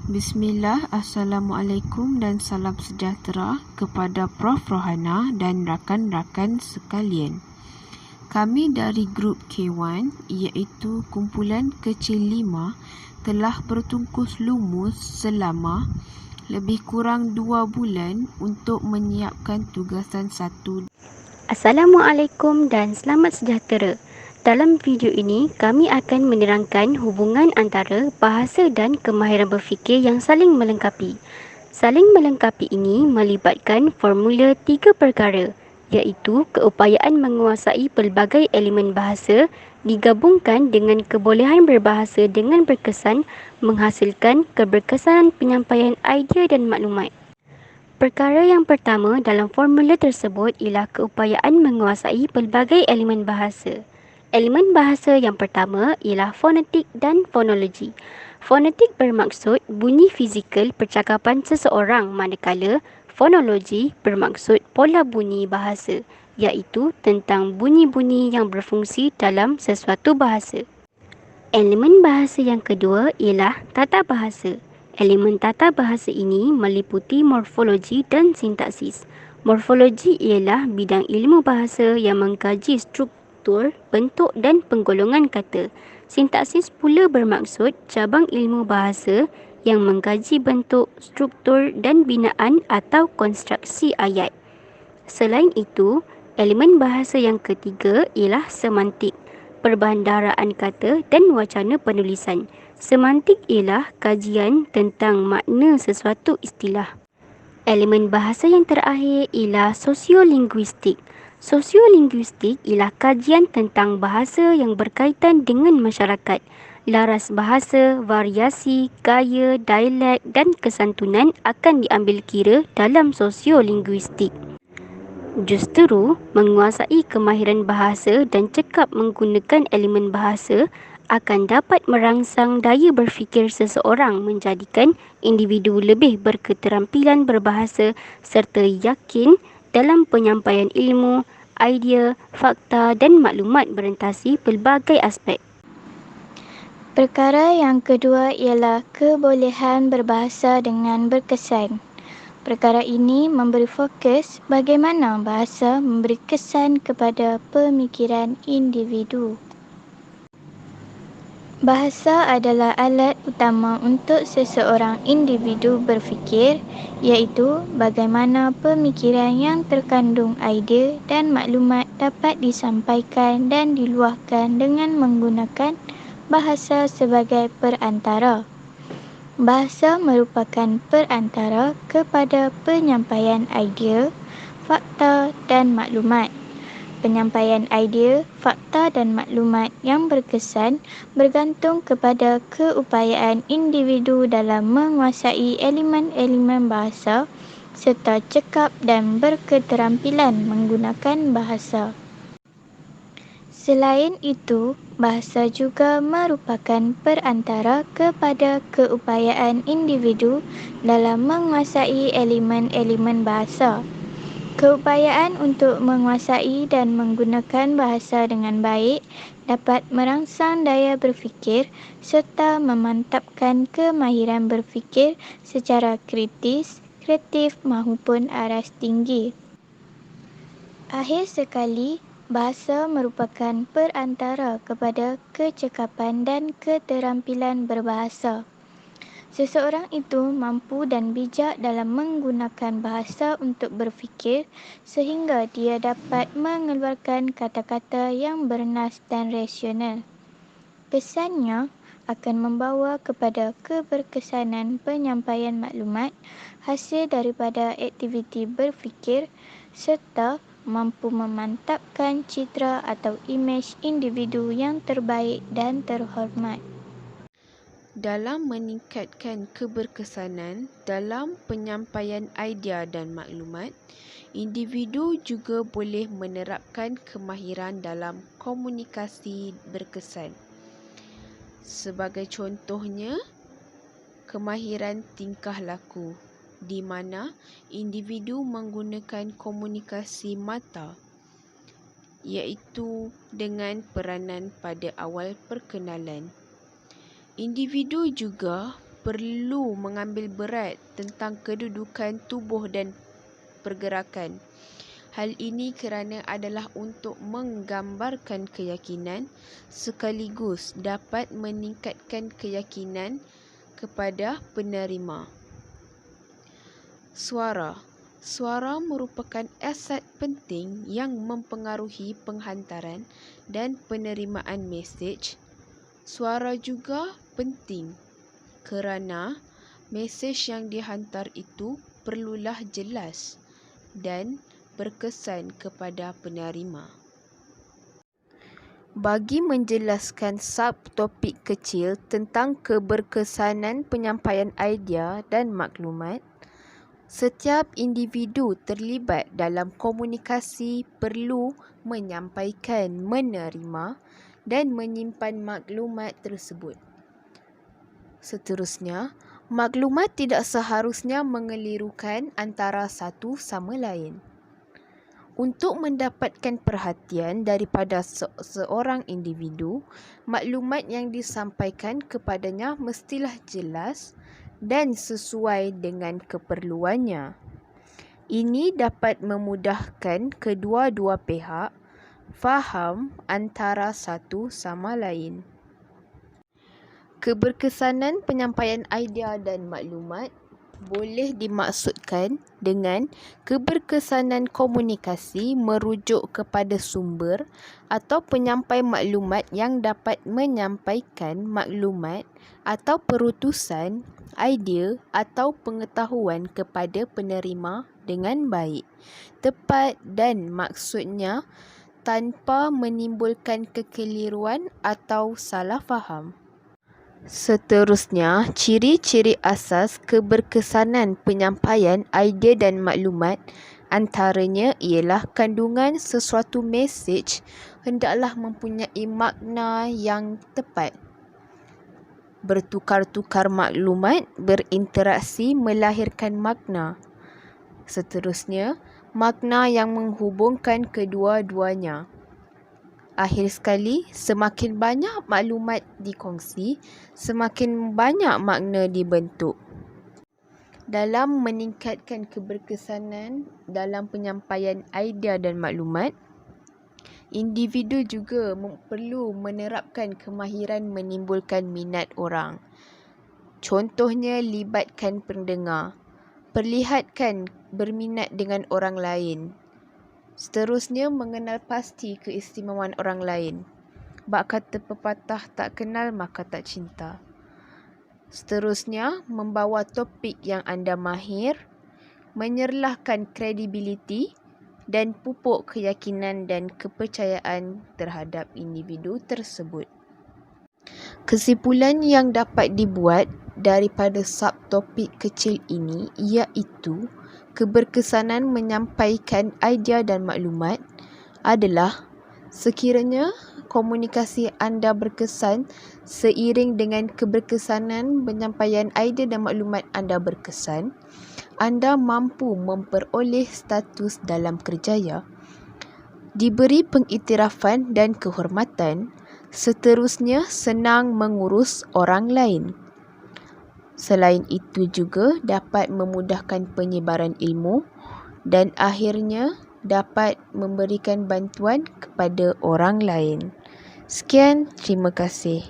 Bismillah, Assalamualaikum dan salam sejahtera kepada Prof. Rohana dan rakan-rakan sekalian. Kami dari grup K1 iaitu kumpulan kecil 5 telah bertungkus lumus selama lebih kurang 2 bulan untuk menyiapkan tugasan 1. Assalamualaikum dan selamat sejahtera. Dalam video ini, kami akan menerangkan hubungan antara bahasa dan kemahiran berfikir yang saling melengkapi. Saling melengkapi ini melibatkan formula 3 perkara, iaitu keupayaan menguasai pelbagai elemen bahasa digabungkan dengan kebolehan berbahasa dengan berkesan menghasilkan keberkesanan penyampaian idea dan maklumat. Perkara yang pertama dalam formula tersebut ialah keupayaan menguasai pelbagai elemen bahasa. Elemen bahasa yang pertama ialah fonetik dan fonologi. Fonetik bermaksud bunyi fizikal percakapan seseorang, manakala fonologi bermaksud pola bunyi bahasa, iaitu tentang bunyi-bunyi yang berfungsi dalam sesuatu bahasa. Elemen bahasa yang kedua ialah tata bahasa. Elemen tata bahasa ini meliputi morfologi dan sintaksis. Morfologi ialah bidang ilmu bahasa yang mengkaji struktur, bentuk dan penggolongan kata. Sintaksis pula bermaksud cabang ilmu bahasa yang mengkaji bentuk, struktur dan binaan atau konstruksi ayat. Selain itu, elemen bahasa yang ketiga ialah semantik, perbandaraan kata dan wacana penulisan. Semantik ialah kajian tentang makna sesuatu istilah. Elemen bahasa yang terakhir ialah sosiolinguistik. Sosiolinguistik ialah kajian tentang bahasa yang berkaitan dengan masyarakat. Laras bahasa, variasi, gaya, dialek dan kesantunan akan diambil kira dalam sosiolinguistik. Justeru, menguasai kemahiran bahasa dan cekap menggunakan elemen bahasa akan dapat merangsang daya berfikir seseorang menjadikan individu lebih berketerampilan berbahasa serta yakin dalam penyampaian ilmu, idea, fakta dan maklumat berentasi pelbagai aspek. Perkara yang kedua ialah kebolehan berbahasa dengan berkesan. Perkara ini memberi fokus bagaimana bahasa memberi kesan kepada pemikiran individu. Bahasa adalah alat utama untuk seseorang individu berfikir, iaitu bagaimana pemikiran yang terkandung idea dan maklumat dapat disampaikan dan diluahkan dengan menggunakan bahasa sebagai perantara. Bahasa merupakan perantara kepada penyampaian idea, fakta dan maklumat. Penyampaian idea, fakta dan maklumat yang berkesan bergantung kepada keupayaan individu dalam menguasai elemen-elemen bahasa serta cekap dan berketerampilan menggunakan bahasa. Selain itu, bahasa juga merupakan perantara kepada keupayaan individu dalam menguasai elemen-elemen bahasa. Keupayaan untuk menguasai dan menggunakan bahasa dengan baik dapat merangsang daya berfikir serta memantapkan kemahiran berfikir secara kritis, kreatif maupun aras tinggi. Akhir sekali, bahasa merupakan perantara kepada kecekapan dan keterampilan berbahasa. Seseorang itu mampu dan bijak dalam menggunakan bahasa untuk berfikir sehingga dia dapat mengeluarkan kata-kata yang bernas dan rasional. Kesannya akan membawa kepada keberkesanan penyampaian maklumat hasil daripada aktiviti berfikir serta mampu memantapkan citra atau imej individu yang terbaik dan terhormat. Dalam meningkatkan keberkesanan dalam penyampaian idea dan maklumat, individu juga boleh menerapkan kemahiran dalam komunikasi berkesan. Sebagai contohnya, kemahiran tingkah laku, di mana individu menggunakan komunikasi mata, iaitu dengan peranan pada awal perkenalan. Individu juga perlu mengambil berat tentang kedudukan tubuh dan pergerakan. Hal ini kerana adalah untuk menggambarkan keyakinan sekaligus dapat meningkatkan keyakinan kepada penerima. Suara. Suara merupakan aset penting yang mempengaruhi penghantaran dan penerimaan mesej. Suara juga penting kerana mesej yang dihantar itu perlulah jelas dan berkesan kepada penerima. Bagi menjelaskan subtopik kecil tentang keberkesanan penyampaian idea dan maklumat, setiap individu terlibat dalam komunikasi perlu menyampaikan, menerima dan menyimpan maklumat tersebut. Seterusnya, maklumat tidak seharusnya mengelirukan antara satu sama lain. Untuk mendapatkan perhatian daripada seorang individu, maklumat yang disampaikan kepadanya mestilah jelas dan sesuai dengan keperluannya. Ini dapat memudahkan kedua-dua pihak faham antara satu sama lain. Keberkesanan penyampaian idea dan maklumat boleh dimaksudkan dengan keberkesanan komunikasi merujuk kepada sumber atau penyampai maklumat yang dapat menyampaikan maklumat atau perutusan, idea atau pengetahuan kepada penerima dengan baik, tepat dan maksudnya tanpa menimbulkan kekeliruan atau salah faham. Seterusnya, ciri-ciri asas keberkesanan penyampaian idea dan maklumat antaranya ialah kandungan sesuatu mesej hendaklah mempunyai makna yang tepat. Bertukar-tukar maklumat, berinteraksi melahirkan makna. Seterusnya, makna yang menghubungkan kedua-duanya. Akhir sekali, semakin banyak maklumat dikongsi, semakin banyak makna dibentuk. Dalam meningkatkan keberkesanan dalam penyampaian idea dan maklumat, individu juga perlu menerapkan kemahiran menimbulkan minat orang. Contohnya, libatkan pendengar. Perlihatkan berminat dengan orang lain. Seterusnya, mengenal pasti keistimewaan orang lain. Bak kata pepatah, tak kenal maka tak cinta. Seterusnya, membawa topik yang anda mahir, menyerlahkan kredibiliti dan pupuk keyakinan dan kepercayaan terhadap individu tersebut. Kesimpulan yang dapat dibuat daripada subtopik kecil ini iaitu keberkesanan menyampaikan idea dan maklumat adalah sekiranya komunikasi anda berkesan seiring dengan keberkesanan penyampaian idea dan maklumat anda berkesan, anda mampu memperoleh status dalam kerjaya, diberi pengiktirafan dan kehormatan, seterusnya senang mengurus orang lain. Selain itu juga dapat memudahkan penyebaran ilmu dan akhirnya dapat memberikan bantuan kepada orang lain. Sekian, terima kasih.